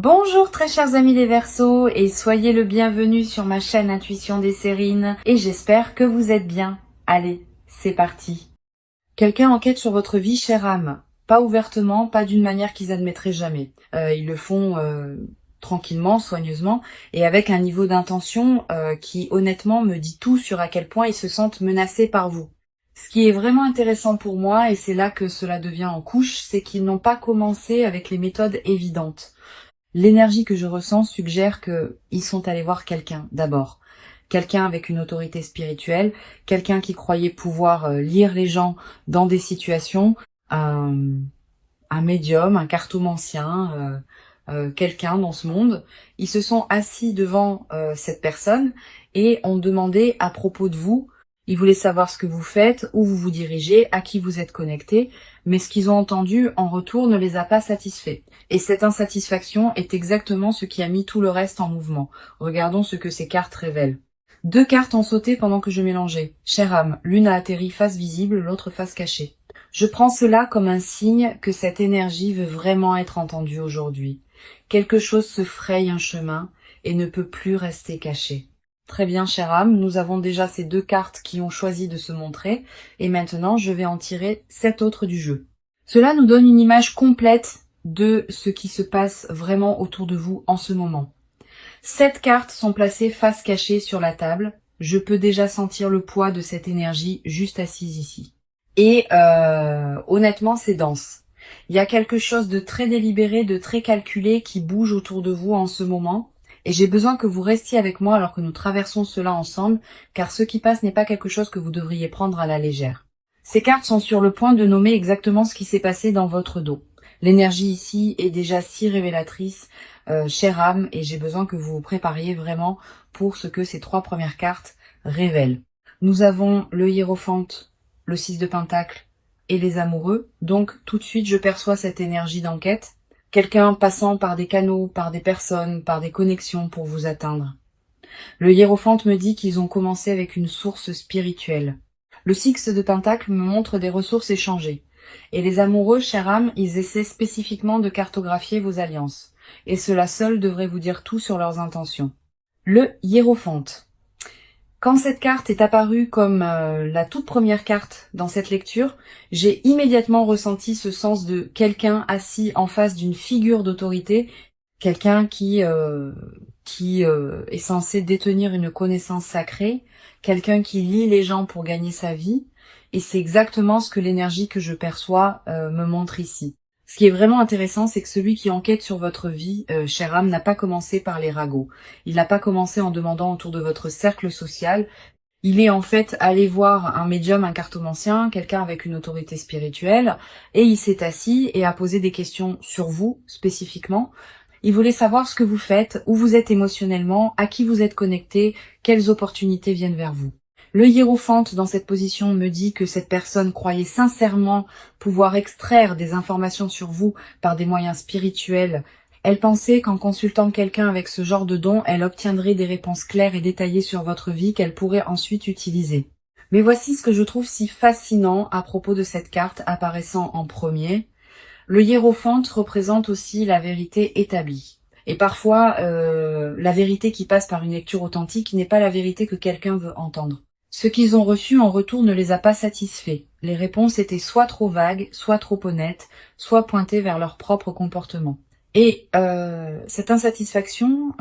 Bonjour très chers amis les Verseaux et soyez le bienvenu sur ma chaîne Intuition des Sérines et j'espère que vous êtes bien. Allez, c'est parti. Quelqu'un enquête sur votre vie, chère âme. Pas ouvertement, pas d'une manière qu'ils admettraient jamais. Ils le font tranquillement, soigneusement et avec un niveau d'intention qui honnêtement me dit tout sur à quel point ils se sentent menacés par vous. Ce qui est vraiment intéressant pour moi, et c'est là que cela devient en couche, c'est qu'ils n'ont pas commencé avec les méthodes évidentes. L'énergie que je ressens suggère qu'ils sont allés voir quelqu'un d'abord. Quelqu'un avec une autorité spirituelle, quelqu'un qui croyait pouvoir lire les gens dans des situations, un médium, un cartomancien, quelqu'un dans ce monde. Ils se sont assis devant cette personne et ont demandé à propos de vous. Ils voulaient savoir ce que vous faites, où vous vous dirigez, à qui vous êtes connecté, mais ce qu'ils ont entendu en retour ne les a pas satisfaits. Et cette insatisfaction est exactement ce qui a mis tout le reste en mouvement. Regardons ce que ces cartes révèlent. 2 cartes ont sauté pendant que je mélangeais. Chère âme, l'une a atterri face visible, l'autre face cachée. Je prends cela comme un signe que cette énergie veut vraiment être entendue aujourd'hui. Quelque chose se fraye un chemin et ne peut plus rester caché. Très bien, chère âme, nous avons déjà ces 2 cartes qui ont choisi de se montrer, et maintenant je vais en tirer 7 autres du jeu. Cela nous donne une image complète de ce qui se passe vraiment autour de vous en ce moment. 7 cartes sont placées face cachée sur la table. Je peux déjà sentir le poids de cette énergie juste assise ici. Et honnêtement, c'est dense. Il y a quelque chose de très délibéré, de très calculé qui bouge autour de vous en ce moment. Et j'ai besoin que vous restiez avec moi alors que nous traversons cela ensemble, car ce qui passe n'est pas quelque chose que vous devriez prendre à la légère. Ces cartes sont sur le point de nommer exactement ce qui s'est passé dans votre dos. L'énergie ici est déjà si révélatrice, chère âme, et j'ai besoin que vous vous prépariez vraiment pour ce que ces 3 premières cartes révèlent. Nous avons le hiérophante, le 6 de pentacle et les amoureux, donc tout de suite je perçois cette énergie d'enquête. Quelqu'un passant par des canaux, par des personnes, par des connexions pour vous atteindre. Le hiérophante me dit qu'ils ont commencé avec une source spirituelle. Le 6 de pentacle me montre des ressources échangées. Et les amoureux, chère âme, ils essaient spécifiquement de cartographier vos alliances. Et cela seul devrait vous dire tout sur leurs intentions. Le hiérophante. Quand cette carte est apparue comme la toute première carte dans cette lecture, j'ai immédiatement ressenti ce sens de quelqu'un assis en face d'une figure d'autorité, quelqu'un qui est censé détenir une connaissance sacrée, quelqu'un qui lie les gens pour gagner sa vie, et c'est exactement ce que l'énergie que je perçois me montre ici. Ce qui est vraiment intéressant, c'est que celui qui enquête sur votre vie, chère âme, n'a pas commencé par les ragots. Il n'a pas commencé en demandant autour de votre cercle social. Il est en fait allé voir un médium, un cartomancien, quelqu'un avec une autorité spirituelle, et il s'est assis et a posé des questions sur vous, spécifiquement. Il voulait savoir ce que vous faites, où vous êtes émotionnellement, à qui vous êtes connecté, quelles opportunités viennent vers vous. Le hiérophante dans cette position me dit que cette personne croyait sincèrement pouvoir extraire des informations sur vous par des moyens spirituels. Elle pensait qu'en consultant quelqu'un avec ce genre de don, elle obtiendrait des réponses claires et détaillées sur votre vie qu'elle pourrait ensuite utiliser. Mais voici ce que je trouve si fascinant à propos de cette carte apparaissant en premier. Le hiérophante représente aussi la vérité établie. Et parfois, la vérité qui passe par une lecture authentique n'est pas la vérité que quelqu'un veut entendre. Ce qu'ils ont reçu en retour ne les a pas satisfaits. Les réponses étaient soit trop vagues, soit trop honnêtes, soit pointées vers leur propre comportement. Et cette insatisfaction,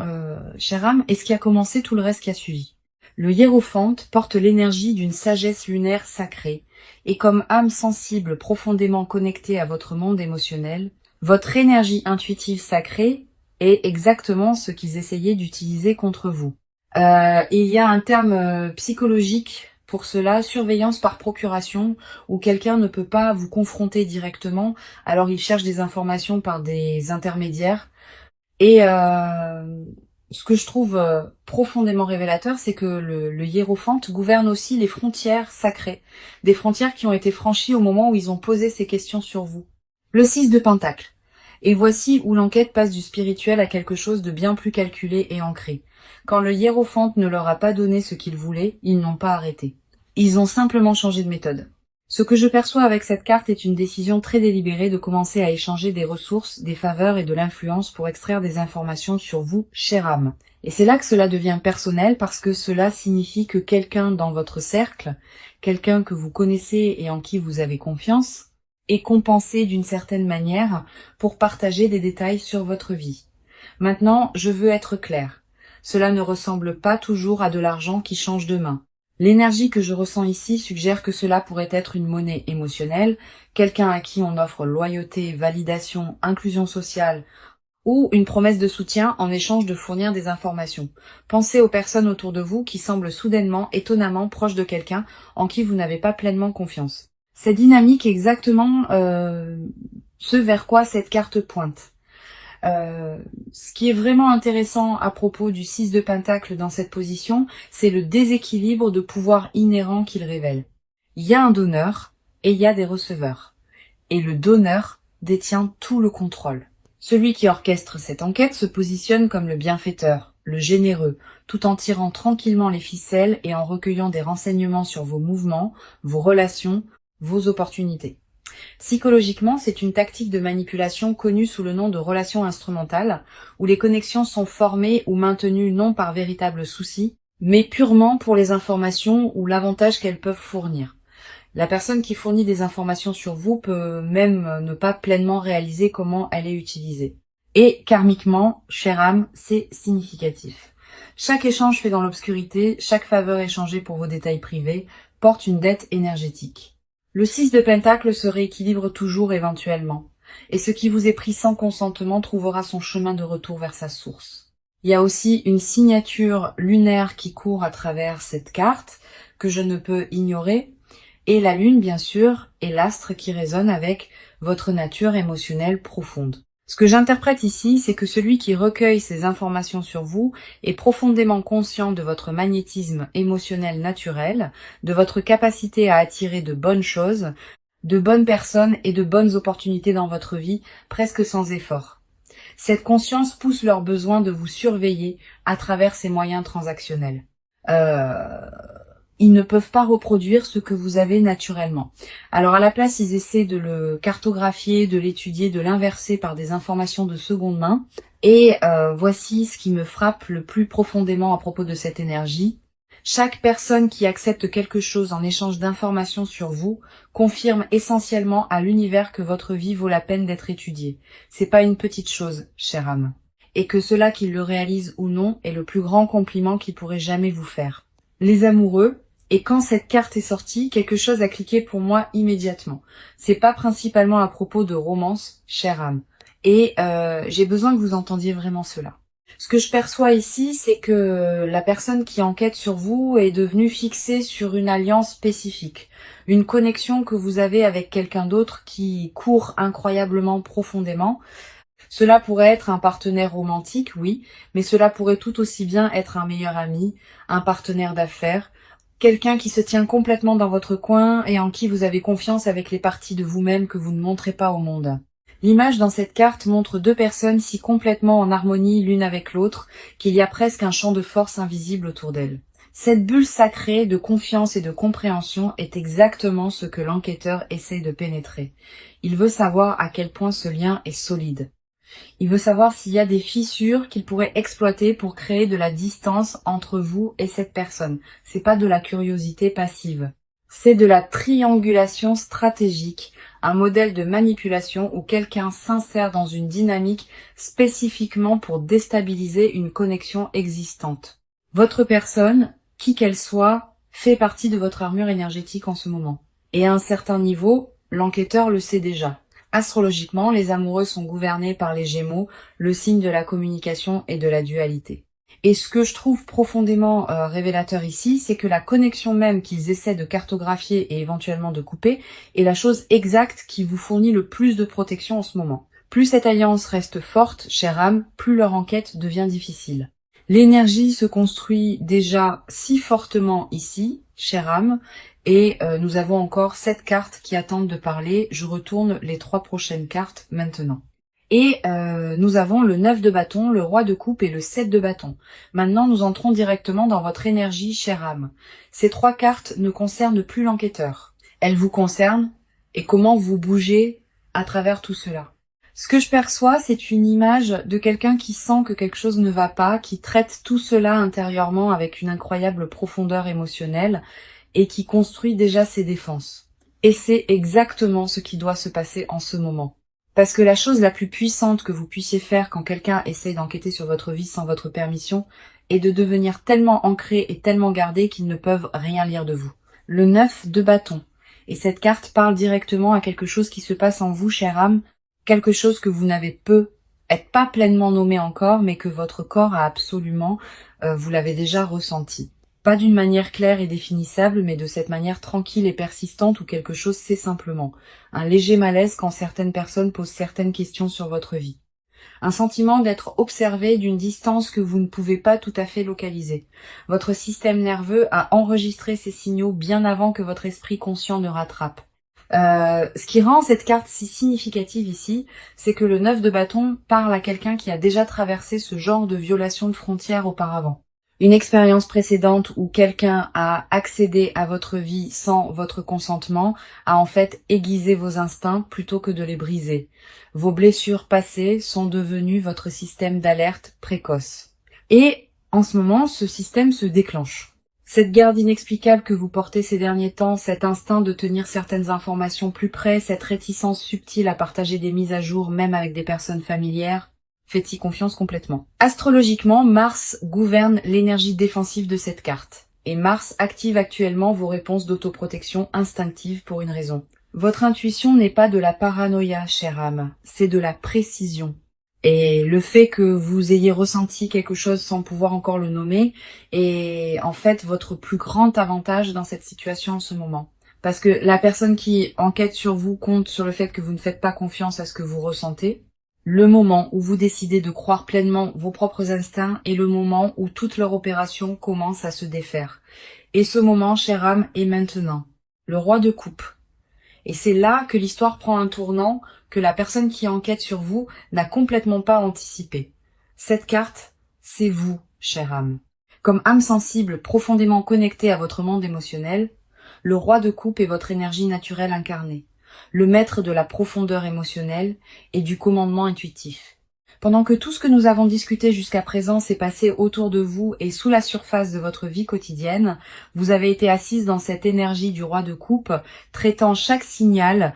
chère âme, est ce qui a commencé tout le reste qui a suivi. Le hiérophante porte l'énergie d'une sagesse lunaire sacrée, et comme âme sensible profondément connectée à votre monde émotionnel, votre énergie intuitive sacrée est exactement ce qu'ils essayaient d'utiliser contre vous. Il y a un terme psychologique pour cela, surveillance par procuration, où quelqu'un ne peut pas vous confronter directement, alors il cherche des informations par des intermédiaires. Et ce que je trouve profondément révélateur, c'est que le hiérophante gouverne aussi les frontières sacrées, des frontières qui ont été franchies au moment où ils ont posé ces questions sur vous. Le 6 de pentacle. Et voici où l'enquête passe du spirituel à quelque chose de bien plus calculé et ancré. Quand le hiérophante ne leur a pas donné ce qu'ils voulaient, ils n'ont pas arrêté. Ils ont simplement changé de méthode. Ce que je perçois avec cette carte est une décision très délibérée de commencer à échanger des ressources, des faveurs et de l'influence pour extraire des informations sur vous, chère âme. Et c'est là que cela devient personnel parce que cela signifie que quelqu'un dans votre cercle, quelqu'un que vous connaissez et en qui vous avez confiance, est compensé d'une certaine manière pour partager des détails sur votre vie. Maintenant, je veux être claire. Cela ne ressemble pas toujours à de l'argent qui change de main. L'énergie que je ressens ici suggère que cela pourrait être une monnaie émotionnelle, quelqu'un à qui on offre loyauté, validation, inclusion sociale, ou une promesse de soutien en échange de fournir des informations. Pensez aux personnes autour de vous qui semblent soudainement, étonnamment proches de quelqu'un en qui vous n'avez pas pleinement confiance. Cette dynamique est exactement ce vers quoi cette carte pointe. Ce qui est vraiment intéressant à propos du 6 de Pentacle dans cette position, c'est le déséquilibre de pouvoir inhérent qu'il révèle. Il y a un donneur et il y a des receveurs. Et le donneur détient tout le contrôle. Celui qui orchestre cette enquête se positionne comme le bienfaiteur, le généreux, tout en tirant tranquillement les ficelles et en recueillant des renseignements sur vos mouvements, vos relations, vos opportunités. Psychologiquement, c'est une tactique de manipulation connue sous le nom de relation instrumentale, où les connexions sont formées ou maintenues non par véritable souci, mais purement pour les informations ou l'avantage qu'elles peuvent fournir. La personne qui fournit des informations sur vous peut même ne pas pleinement réaliser comment elle est utilisée. Et karmiquement, chère âme, c'est significatif. Chaque échange fait dans l'obscurité, chaque faveur échangée pour vos détails privés, porte une dette énergétique. Le 6 de Pentacle se rééquilibre toujours éventuellement, et ce qui vous est pris sans consentement trouvera son chemin de retour vers sa source. Il y a aussi une signature lunaire qui court à travers cette carte, que je ne peux ignorer, et la lune bien sûr, et l'astre qui résonne avec votre nature émotionnelle profonde. Ce que j'interprète ici, c'est que celui qui recueille ces informations sur vous est profondément conscient de votre magnétisme émotionnel naturel, de votre capacité à attirer de bonnes choses, de bonnes personnes et de bonnes opportunités dans votre vie, presque sans effort. Cette conscience pousse leur besoin de vous surveiller à travers ces moyens transactionnels. Ils ne peuvent pas reproduire ce que vous avez naturellement. Alors à la place, ils essaient de le cartographier, de l'étudier, de l'inverser par des informations de seconde main. Et voici ce qui me frappe le plus profondément à propos de cette énergie. Chaque personne qui accepte quelque chose en échange d'informations sur vous confirme essentiellement à l'univers que votre vie vaut la peine d'être étudiée. C'est pas une petite chose, chère âme. Et que cela qu'il le réalise ou non est le plus grand compliment qu'il pourrait jamais vous faire. Les amoureux, et quand cette carte est sortie, quelque chose a cliqué pour moi immédiatement. C'est pas principalement à propos de romance, chère âme. Et j'ai besoin que vous entendiez vraiment cela. Ce que je perçois ici, c'est que la personne qui enquête sur vous est devenue fixée sur une alliance spécifique. Une connexion que vous avez avec quelqu'un d'autre qui court incroyablement profondément. Cela pourrait être un partenaire romantique, oui, mais cela pourrait tout aussi bien être un meilleur ami, un partenaire d'affaires, quelqu'un qui se tient complètement dans votre coin et en qui vous avez confiance avec les parties de vous-même que vous ne montrez pas au monde. L'image dans cette carte montre deux personnes si complètement en harmonie l'une avec l'autre qu'il y a presque un champ de force invisible autour d'elles. Cette bulle sacrée de confiance et de compréhension est exactement ce que l'enquêteur essaie de pénétrer. Il veut savoir à quel point ce lien est solide. Il veut savoir s'il y a des fissures qu'il pourrait exploiter pour créer de la distance entre vous et cette personne. C'est pas de la curiosité passive. C'est de la triangulation stratégique, un modèle de manipulation où quelqu'un s'insère dans une dynamique spécifiquement pour déstabiliser une connexion existante. Votre personne, qui qu'elle soit, fait partie de votre armure énergétique en ce moment. Et à un certain niveau, l'enquêteur le sait déjà. Astrologiquement, les amoureux sont gouvernés par les Gémeaux, le signe de la communication et de la dualité. Et ce que je trouve profondément révélateur ici, c'est que la connexion même qu'ils essaient de cartographier et éventuellement de couper est la chose exacte qui vous fournit le plus de protection en ce moment. Plus cette alliance reste forte, chère âme, plus leur enquête devient difficile. L'énergie se construit déjà si fortement ici, chère âme, et nous avons encore 7 cartes qui attendent de parler. Je retourne les 3 prochaines cartes maintenant. Et nous avons le 9 de bâton, le roi de coupe et le 7 de bâton. Maintenant, nous entrons directement dans votre énergie, chère âme. Ces 3 cartes ne concernent plus l'enquêteur. Elle vous concerne et comment vous bougez à travers tout cela. Ce que je perçois, c'est une image de quelqu'un qui sent que quelque chose ne va pas, qui traite tout cela intérieurement avec une incroyable profondeur émotionnelle et qui construit déjà ses défenses. Et c'est exactement ce qui doit se passer en ce moment. Parce que la chose la plus puissante que vous puissiez faire quand quelqu'un essaye d'enquêter sur votre vie sans votre permission est de devenir tellement ancré et tellement gardé qu'ils ne peuvent rien lire de vous. Le 9 de bâton. Et cette carte parle directement à quelque chose qui se passe en vous, chère âme, quelque chose que vous n'avez peut-être pas pleinement nommé encore, mais que votre corps a absolument, vous l'avez déjà ressenti. Pas d'une manière claire et définissable, mais de cette manière tranquille et persistante où quelque chose c'est simplement. Un léger malaise quand certaines personnes posent certaines questions sur votre vie. Un sentiment d'être observé d'une distance que vous ne pouvez pas tout à fait localiser. Votre système nerveux a enregistré ces signaux bien avant que votre esprit conscient ne rattrape. Ce qui rend cette carte si significative ici, c'est que le 9 de bâton parle à quelqu'un qui a déjà traversé ce genre de violation de frontières auparavant. Une expérience précédente où quelqu'un a accédé à votre vie sans votre consentement a en fait aiguisé vos instincts plutôt que de les briser. Vos blessures passées sont devenues votre système d'alerte précoce. Et en ce moment, ce système se déclenche. Cette garde inexplicable que vous portez ces derniers temps, cet instinct de tenir certaines informations plus près, cette réticence subtile à partager des mises à jour même avec des personnes familières, faites-y confiance complètement. Astrologiquement, Mars gouverne l'énergie défensive de cette carte. Et Mars active actuellement vos réponses d'autoprotection instinctive pour une raison. Votre intuition n'est pas de la paranoïa, chère âme, c'est de la précision. Et le fait que vous ayez ressenti quelque chose sans pouvoir encore le nommer est en fait votre plus grand avantage dans cette situation en ce moment. Parce que la personne qui enquête sur vous compte sur le fait que vous ne faites pas confiance à ce que vous ressentez. Le moment où vous décidez de croire pleinement vos propres instincts est le moment où toute leur opération commence à se défaire. Et ce moment, chère âme, est maintenant. Le roi de coupe. Et c'est là que l'histoire prend un tournant que la personne qui enquête sur vous n'a complètement pas anticipé. Cette carte, c'est vous, chère âme. Comme âme sensible profondément connectée à votre monde émotionnel, le roi de coupe est votre énergie naturelle incarnée, le maître de la profondeur émotionnelle et du commandement intuitif. Pendant que tout ce que nous avons discuté jusqu'à présent s'est passé autour de vous et sous la surface de votre vie quotidienne, vous avez été assise dans cette énergie du roi de coupe, traitant chaque signal,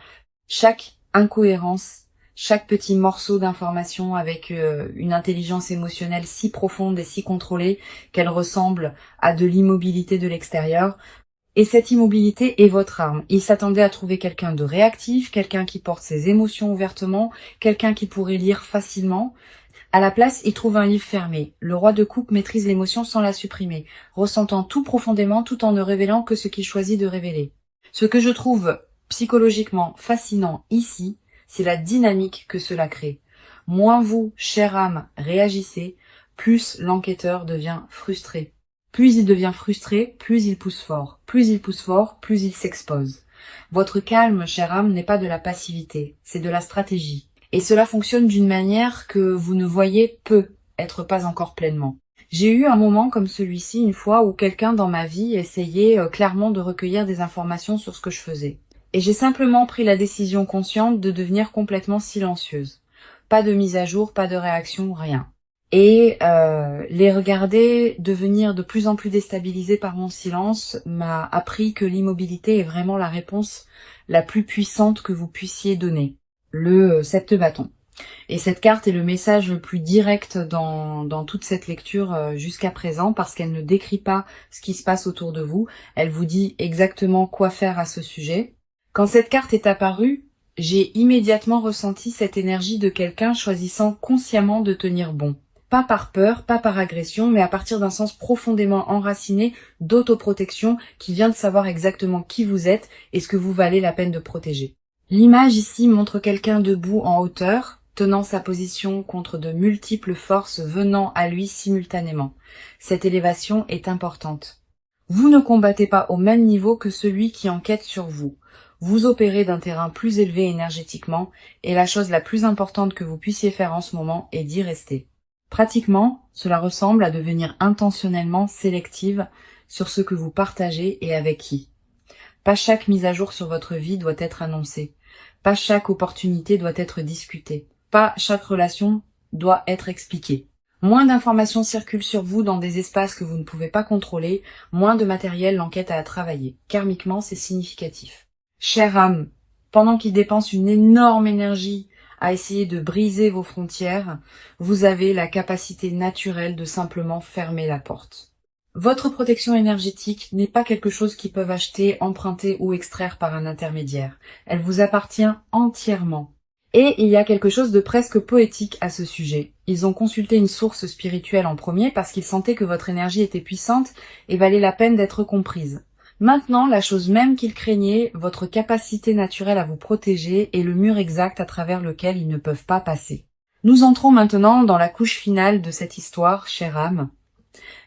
chaque incohérence, chaque petit morceau d'information avec une intelligence émotionnelle si profonde et si contrôlée qu'elle ressemble à de l'immobilité de l'extérieur. Et cette immobilité est votre arme. Il s'attendait à trouver quelqu'un de réactif, quelqu'un qui porte ses émotions ouvertement, quelqu'un qui pourrait lire facilement. À la place, il trouve un livre fermé. Le roi de coupe maîtrise l'émotion sans la supprimer, ressentant tout profondément tout en ne révélant que ce qu'il choisit de révéler. Ce que je trouve psychologiquement fascinant ici, c'est la dynamique que cela crée. Moins vous, chère âme, réagissez, plus l'enquêteur devient frustré. Plus il devient frustré, plus il pousse fort. Plus il pousse fort, plus il s'expose. Votre calme, chère âme, n'est pas de la passivité, c'est de la stratégie. Et cela fonctionne d'une manière que vous ne voyez peut-être pas encore pleinement. J'ai eu un moment comme celui-ci une fois où quelqu'un dans ma vie essayait clairement de recueillir des informations sur ce que je faisais. Et j'ai simplement pris la décision consciente de devenir complètement silencieuse. Pas de mise à jour, pas de réaction, rien. Et les regarder devenir de plus en plus déstabilisés par mon silence m'a appris que l'immobilité est vraiment la réponse la plus puissante que vous puissiez donner. Le 7 de bâton. Et cette carte est le message le plus direct dans toute cette lecture jusqu'à présent parce qu'elle ne décrit pas ce qui se passe autour de vous. Elle vous dit exactement quoi faire à ce sujet. Quand cette carte est apparue, j'ai immédiatement ressenti cette énergie de quelqu'un choisissant consciemment de tenir bon. Pas par peur, pas par agression, mais à partir d'un sens profondément enraciné d'autoprotection qui vient de savoir exactement qui vous êtes et ce que vous valez la peine de protéger. L'image ici montre quelqu'un debout en hauteur, tenant sa position contre de multiples forces venant à lui simultanément. Cette élévation est importante. Vous ne combattez pas au même niveau que celui qui enquête sur vous. Vous opérez d'un terrain plus élevé énergétiquement et la chose la plus importante que vous puissiez faire en ce moment est d'y rester. Pratiquement, cela ressemble à devenir intentionnellement sélective sur ce que vous partagez et avec qui. Pas chaque mise à jour sur votre vie doit être annoncée. Pas chaque opportunité doit être discutée. Pas chaque relation doit être expliquée. Moins d'informations circulent sur vous dans des espaces que vous ne pouvez pas contrôler, moins de matériel l'enquête à travailler. Karmiquement, c'est significatif. Chère âme, pendant qu'il dépense une énorme énergie à essayer de briser vos frontières, vous avez la capacité naturelle de simplement fermer la porte. Votre protection énergétique n'est pas quelque chose qu'ils peuvent acheter, emprunter ou extraire par un intermédiaire. Elle vous appartient entièrement. Et il y a quelque chose de presque poétique à ce sujet. Ils ont consulté une source spirituelle en premier parce qu'ils sentaient que votre énergie était puissante et valait la peine d'être comprise. Maintenant, la chose même qu'ils craignaient, votre capacité naturelle à vous protéger est le mur exact à travers lequel ils ne peuvent pas passer. Nous entrons maintenant dans la couche finale de cette histoire, chère âme,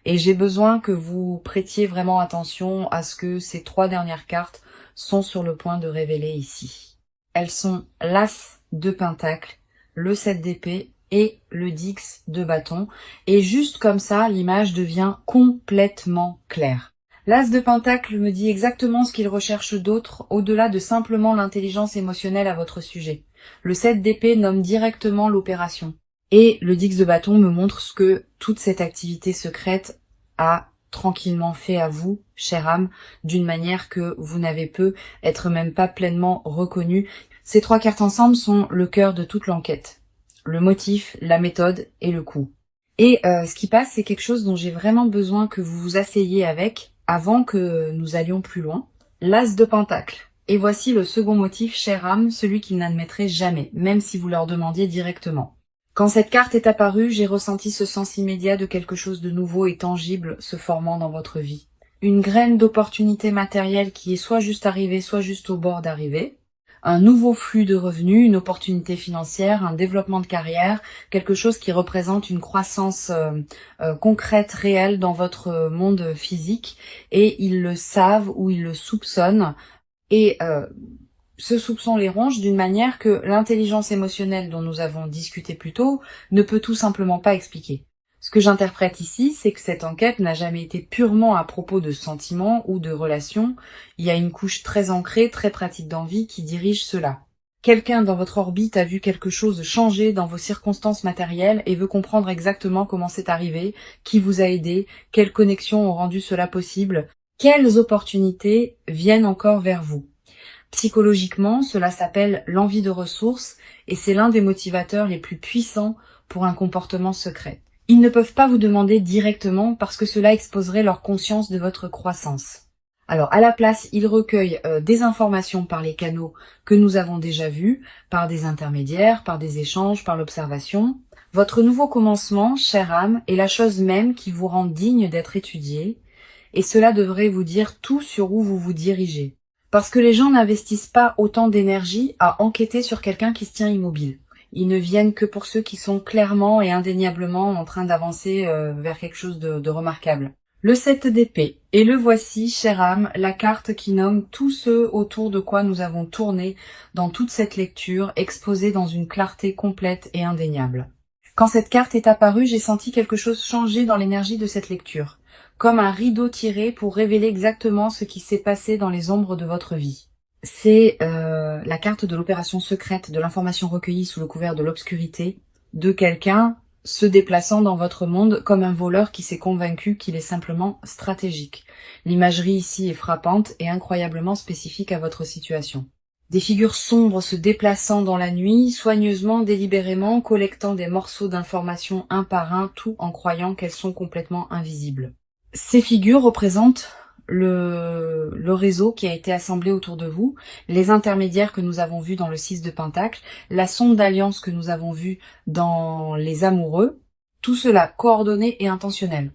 et j'ai besoin que vous prêtiez vraiment attention à ce que ces 3 dernières cartes sont sur le point de révéler ici. Elles sont l'As de Pentacle, le 7 d'épée et le 10 de bâton, et juste comme ça, l'image devient complètement claire. L'As de Pentacle me dit exactement ce qu'il recherche d'autre, au-delà de simplement l'intelligence émotionnelle à votre sujet. Le 7 d'épée nomme directement l'opération. Et le 10 de bâton me montre ce que toute cette activité secrète a tranquillement fait à vous, chère âme, d'une manière que vous n'avez pu être même pas pleinement reconnu. Ces 3 cartes ensemble sont le cœur de toute l'enquête. Le motif, la méthode et le coup. Et ce qui passe, c'est quelque chose dont j'ai vraiment besoin que vous vous asseyiez avec avant que nous allions plus loin. L'As de Pentacle. Et voici le second motif, chère âme, celui qu'ils n'admettraient jamais, même si vous leur demandiez directement. Quand cette carte est apparue, j'ai ressenti ce sens immédiat de quelque chose de nouveau et tangible se formant dans votre vie. Une graine d'opportunité matérielle qui est soit juste arrivée, soit juste au bord d'arriver. Un nouveau flux de revenus, une opportunité financière, un développement de carrière, quelque chose qui représente une croissance concrète, réelle dans votre monde physique. Et ils le savent ou ils le soupçonnent. Et ce soupçon les ronge d'une manière que l'intelligence émotionnelle dont nous avons discuté plus tôt ne peut tout simplement pas expliquer. Ce que j'interprète ici, c'est que cette enquête n'a jamais été purement à propos de sentiments ou de relations. Il y a une couche très ancrée, très pratique d'envie qui dirige cela. Quelqu'un dans votre orbite a vu quelque chose changer dans vos circonstances matérielles et veut comprendre exactement comment c'est arrivé, qui vous a aidé, quelles connexions ont rendu cela possible, quelles opportunités viennent encore vers vous. Psychologiquement, cela s'appelle l'envie de ressources et c'est l'un des motivateurs les plus puissants pour un comportement secret. Ils ne peuvent pas vous demander directement parce que cela exposerait leur conscience de votre croissance. Alors à la place, ils recueillent des informations par les canaux que nous avons déjà vus, par des intermédiaires, par des échanges, par l'observation. Votre nouveau commencement, chère âme, est la chose même qui vous rend digne d'être étudié et cela devrait vous dire tout sur où vous vous dirigez. Parce que les gens n'investissent pas autant d'énergie à enquêter sur quelqu'un qui se tient immobile. Ils ne viennent que pour ceux qui sont clairement et indéniablement en train d'avancer vers quelque chose de remarquable. Le 7 d'épée. Et le voici, chère âme, la carte qui nomme tous ceux autour de quoi nous avons tourné dans toute cette lecture, exposée dans une clarté complète et indéniable. Quand cette carte est apparue, j'ai senti quelque chose changer dans l'énergie de cette lecture. Comme un rideau tiré pour révéler exactement ce qui s'est passé dans les ombres de votre vie. C'est la carte de l'opération secrète, de l'information recueillie sous le couvert de l'obscurité, de quelqu'un se déplaçant dans votre monde comme un voleur qui s'est convaincu qu'il est simplement stratégique. L'imagerie ici est frappante et incroyablement spécifique à votre situation. Des figures sombres se déplaçant dans la nuit, soigneusement, délibérément, collectant des morceaux d'informations un par un, tout en croyant qu'elles sont complètement invisibles. Ces figures représentent le réseau qui a été assemblé autour de vous, les intermédiaires que nous avons vus dans le 6 de Pentacle, la sonde d'alliance que nous avons vue dans les amoureux, tout cela coordonné et intentionnel.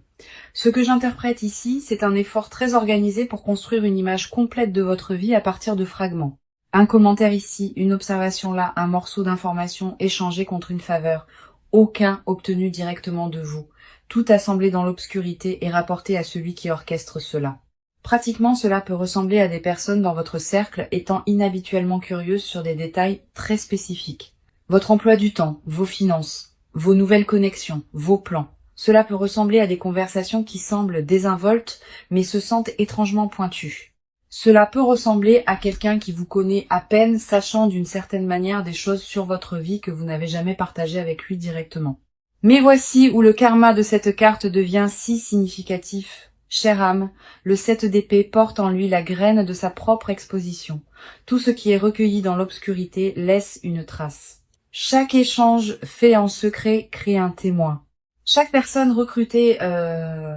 Ce que j'interprète ici, c'est un effort très organisé pour construire une image complète de votre vie à partir de fragments. Un commentaire ici, une observation là, un morceau d'information échangé contre une faveur, aucun obtenu directement de vous. Tout assemblé dans l'obscurité et rapporté à celui qui orchestre cela. Pratiquement, cela peut ressembler à des personnes dans votre cercle étant inhabituellement curieuses sur des détails très spécifiques. Votre emploi du temps, vos finances, vos nouvelles connexions, vos plans. Cela peut ressembler à des conversations qui semblent désinvoltes, mais se sentent étrangement pointues. Cela peut ressembler à quelqu'un qui vous connaît à peine, sachant d'une certaine manière des choses sur votre vie que vous n'avez jamais partagées avec lui directement. Mais voici où le karma de cette carte devient si significatif. Chère âme, le 7 d'épée porte en lui la graine de sa propre exposition. Tout ce qui est recueilli dans l'obscurité laisse une trace. Chaque échange fait en secret crée un témoin. Chaque personne recrutée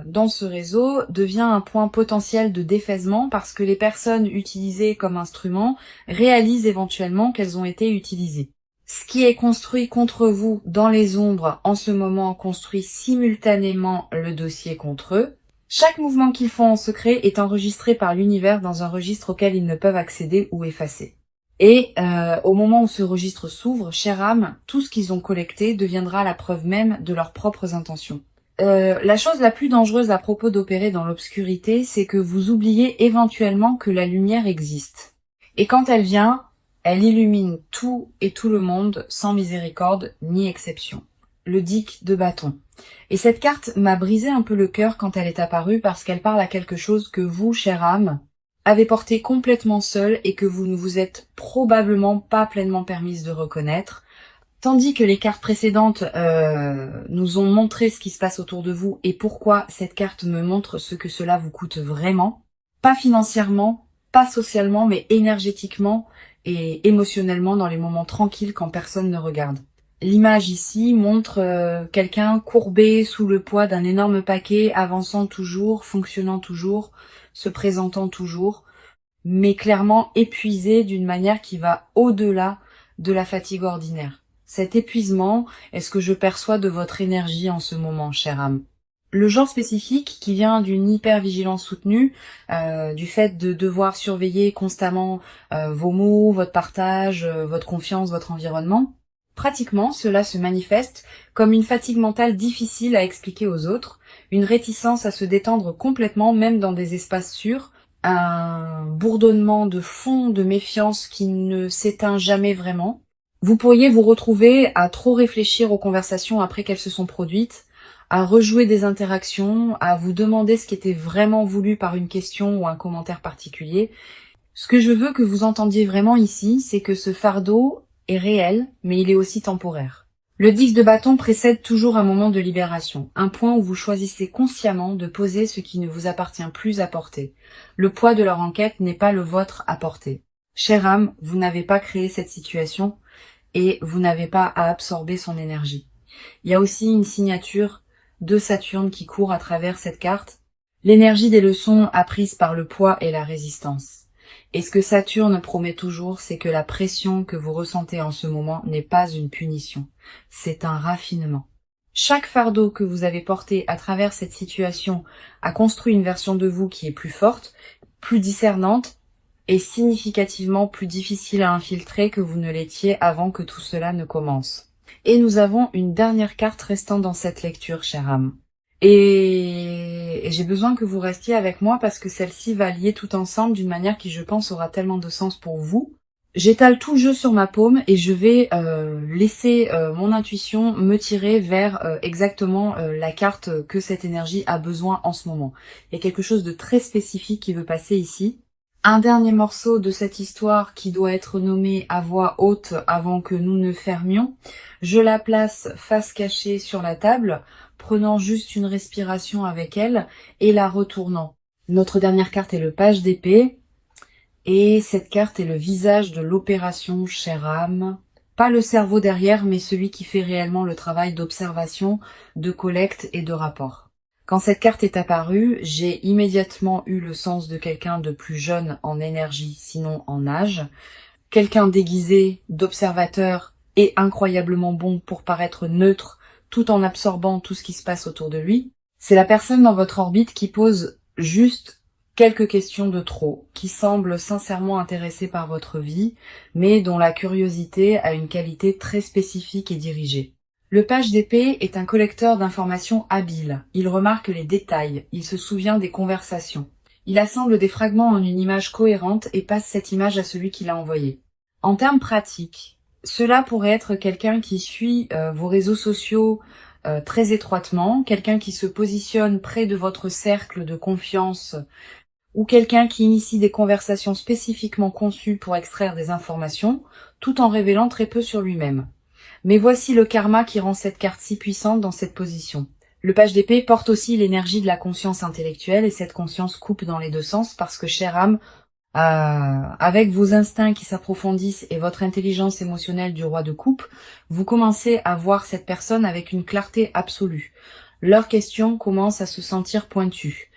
dans ce réseau devient un point potentiel de défaisement parce que les personnes utilisées comme instruments réalisent éventuellement qu'elles ont été utilisées. Ce qui est construit contre vous dans les ombres en ce moment construit simultanément le dossier contre eux. Chaque mouvement qu'ils font en secret est enregistré par l'univers dans un registre auquel ils ne peuvent accéder ou effacer. Et au moment où ce registre s'ouvre, chère âme, tout ce qu'ils ont collecté deviendra la preuve même de leurs propres intentions. La chose la plus dangereuse à propos d'opérer dans l'obscurité, c'est que vous oubliez éventuellement que la lumière existe. Et quand elle vient, elle illumine tout et tout le monde sans miséricorde ni exception. Le Dick de bâton. Et cette carte m'a brisé un peu le cœur quand elle est apparue parce qu'elle parle à quelque chose que vous, chère âme, avez porté complètement seul et que vous ne vous êtes probablement pas pleinement permise de reconnaître, tandis que les cartes précédentes nous ont montré ce qui se passe autour de vous et pourquoi cette carte me montre ce que cela vous coûte vraiment, pas financièrement, pas socialement, mais énergétiquement et émotionnellement dans les moments tranquilles quand personne ne regarde. L'image ici montre quelqu'un courbé sous le poids d'un énorme paquet, avançant toujours, fonctionnant toujours, se présentant toujours, mais clairement épuisé d'une manière qui va au-delà de la fatigue ordinaire. Cet épuisement est ce que je perçois de votre énergie en ce moment, chère âme. Le genre spécifique qui vient d'une hypervigilance soutenue, du fait de devoir surveiller constamment vos mots, votre partage, votre confiance, votre environnement. Pratiquement, cela se manifeste comme une fatigue mentale difficile à expliquer aux autres, une réticence à se détendre complètement, même dans des espaces sûrs, un bourdonnement de fond de méfiance qui ne s'éteint jamais vraiment. Vous pourriez vous retrouver à trop réfléchir aux conversations après qu'elles se sont produites, à rejouer des interactions, à vous demander ce qui était vraiment voulu par une question ou un commentaire particulier. Ce que je veux que vous entendiez vraiment ici, c'est que ce fardeau est réel, mais il est aussi temporaire. Le 10 de bâton précède toujours un moment de libération, un point où vous choisissez consciemment de poser ce qui ne vous appartient plus à porter. Le poids de leur enquête n'est pas le vôtre à porter. Chère âme, vous n'avez pas créé cette situation et vous n'avez pas à absorber son énergie. Il y a aussi une signature de Saturne qui court à travers cette carte, l'énergie des leçons apprises par le poids et la résistance. Et ce que Saturne promet toujours, c'est que la pression que vous ressentez en ce moment n'est pas une punition, c'est un raffinement. Chaque fardeau que vous avez porté à travers cette situation a construit une version de vous qui est plus forte, plus discernante et significativement plus difficile à infiltrer que vous ne l'étiez avant que tout cela ne commence. Et nous avons une dernière carte restant dans cette lecture, chère âme. Et j'ai besoin que vous restiez avec moi parce que celle-ci va lier tout ensemble d'une manière qui, je pense, aura tellement de sens pour vous. J'étale tout le jeu sur ma paume et je vais laisser mon intuition me tirer vers exactement la carte que cette énergie a besoin en ce moment. Il y a quelque chose de très spécifique qui veut passer ici. Un dernier morceau de cette histoire qui doit être nommé à voix haute avant que nous ne fermions. Je la place face cachée sur la table, prenant juste une respiration avec elle et la retournant. Notre dernière carte est le page d'épée. Et cette carte est le visage de l'opération, chère âme. Pas le cerveau derrière, mais celui qui fait réellement le travail d'observation, de collecte et de rapport. Quand cette carte est apparue, j'ai immédiatement eu le sens de quelqu'un de plus jeune en énergie, sinon en âge. Quelqu'un déguisé d'observateur et incroyablement bon pour paraître neutre, tout en absorbant tout ce qui se passe autour de lui. C'est la personne dans votre orbite qui pose juste quelques questions de trop, qui semble sincèrement intéressée par votre vie, mais dont la curiosité a une qualité très spécifique et dirigée. Le page d'épée est un collecteur d'informations habile. Il remarque les détails, il se souvient des conversations. Il assemble des fragments en une image cohérente et passe cette image à celui qui l'a envoyée. En termes pratiques, cela pourrait être quelqu'un qui suit vos réseaux sociaux très étroitement, quelqu'un qui se positionne près de votre cercle de confiance ou quelqu'un qui initie des conversations spécifiquement conçues pour extraire des informations, tout en révélant très peu sur lui-même. Mais voici le karma qui rend cette carte si puissante dans cette position. Le page d'épée porte aussi l'énergie de la conscience intellectuelle, et cette conscience coupe dans les deux sens parce que, chère âme, avec vos instincts qui s'approfondissent et votre intelligence émotionnelle du roi de coupe, vous commencez à voir cette personne avec une clarté absolue. Leurs questions commencent à se sentir pointues.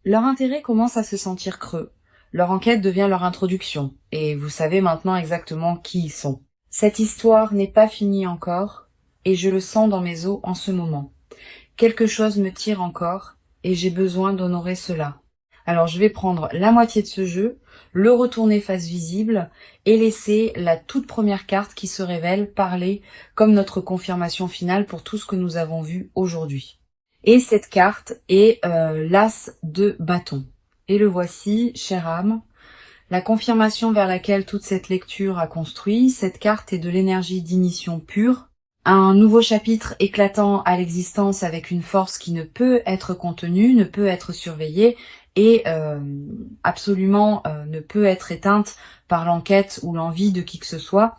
Leur intérêt commence à se sentir creux. Leur enquête devient leur introduction, et vous savez maintenant exactement qui ils sont. Cette histoire n'est pas finie encore, et je le sens dans mes os en ce moment. Quelque chose me tire encore, et j'ai besoin d'honorer cela. Alors je vais prendre la moitié de ce jeu, le retourner face visible, et laisser la toute première carte qui se révèle parler comme notre confirmation finale pour tout ce que nous avons vu aujourd'hui. Et cette carte est l'As de bâton. Et le voici, chère âme, la confirmation vers laquelle toute cette lecture a construit. Cette carte est de l'énergie d'ignition pure, un nouveau chapitre éclatant à l'existence avec une force qui ne peut être contenue, ne peut être surveillée et absolument ne peut être éteinte par l'enquête ou l'envie de qui que ce soit.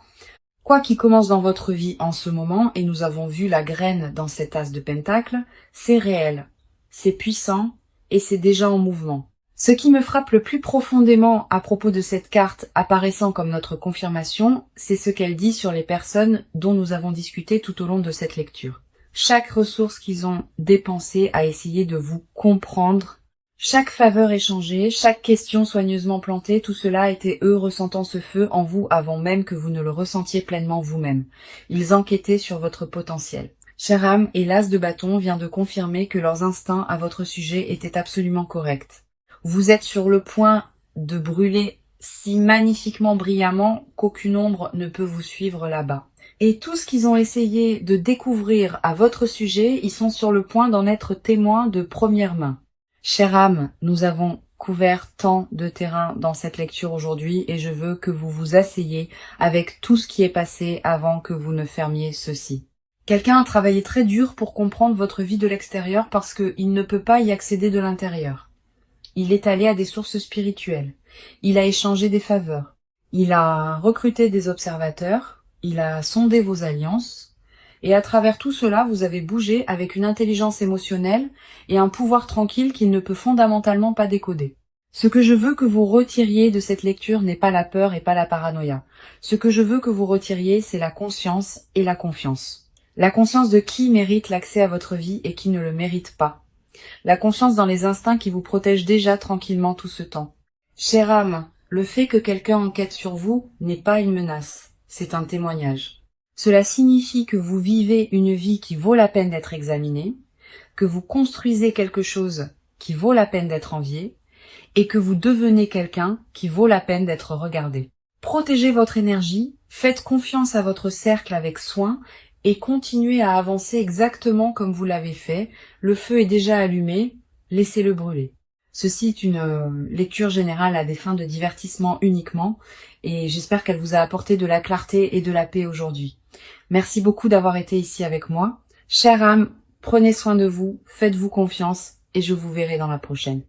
Quoi qui commence dans votre vie en ce moment, et nous avons vu la graine dans cet as de pentacle, c'est réel, c'est puissant et c'est déjà en mouvement. Ce qui me frappe le plus profondément à propos de cette carte apparaissant comme notre confirmation, c'est ce qu'elle dit sur les personnes dont nous avons discuté tout au long de cette lecture. Chaque ressource qu'ils ont dépensée à essayer de vous comprendre, chaque faveur échangée, chaque question soigneusement plantée, tout cela était eux ressentant ce feu en vous avant même que vous ne le ressentiez pleinement vous-même. Ils enquêtaient sur votre potentiel. Chère âme, et l'as de bâton vient de confirmer que leurs instincts à votre sujet étaient absolument corrects. Vous êtes sur le point de brûler si magnifiquement brillamment qu'aucune ombre ne peut vous suivre là-bas. Et tout ce qu'ils ont essayé de découvrir à votre sujet, ils sont sur le point d'en être témoins de première main. Chère âme, nous avons couvert tant de terrain dans cette lecture aujourd'hui et je veux que vous vous asseyez avec tout ce qui est passé avant que vous ne fermiez ceci. Quelqu'un a travaillé très dur pour comprendre votre vie de l'extérieur parce qu'il ne peut pas y accéder de l'intérieur. Il est allé à des sources spirituelles. Il a échangé des faveurs. Il a recruté des observateurs. Il a sondé vos alliances. Et à travers tout cela, vous avez bougé avec une intelligence émotionnelle et un pouvoir tranquille qu'il ne peut fondamentalement pas décoder. Ce que je veux que vous retiriez de cette lecture n'est pas la peur et pas la paranoïa. Ce que je veux que vous retiriez, c'est la conscience et la confiance. La conscience de qui mérite l'accès à votre vie et qui ne le mérite pas. La confiance dans les instincts qui vous protègent déjà tranquillement tout ce temps. Chère âme, le fait que quelqu'un enquête sur vous n'est pas une menace, c'est un témoignage. Cela signifie que vous vivez une vie qui vaut la peine d'être examinée, que vous construisez quelque chose qui vaut la peine d'être envié, et que vous devenez quelqu'un qui vaut la peine d'être regardé. Protégez votre énergie, faites confiance à votre cercle avec soin, et continuez à avancer exactement comme vous l'avez fait. Le feu est déjà allumé, laissez-le brûler. Ceci est une lecture générale à des fins de divertissement uniquement, et j'espère qu'elle vous a apporté de la clarté et de la paix aujourd'hui. Merci beaucoup d'avoir été ici avec moi. Chère âme, prenez soin de vous, faites-vous confiance, et je vous verrai dans la prochaine.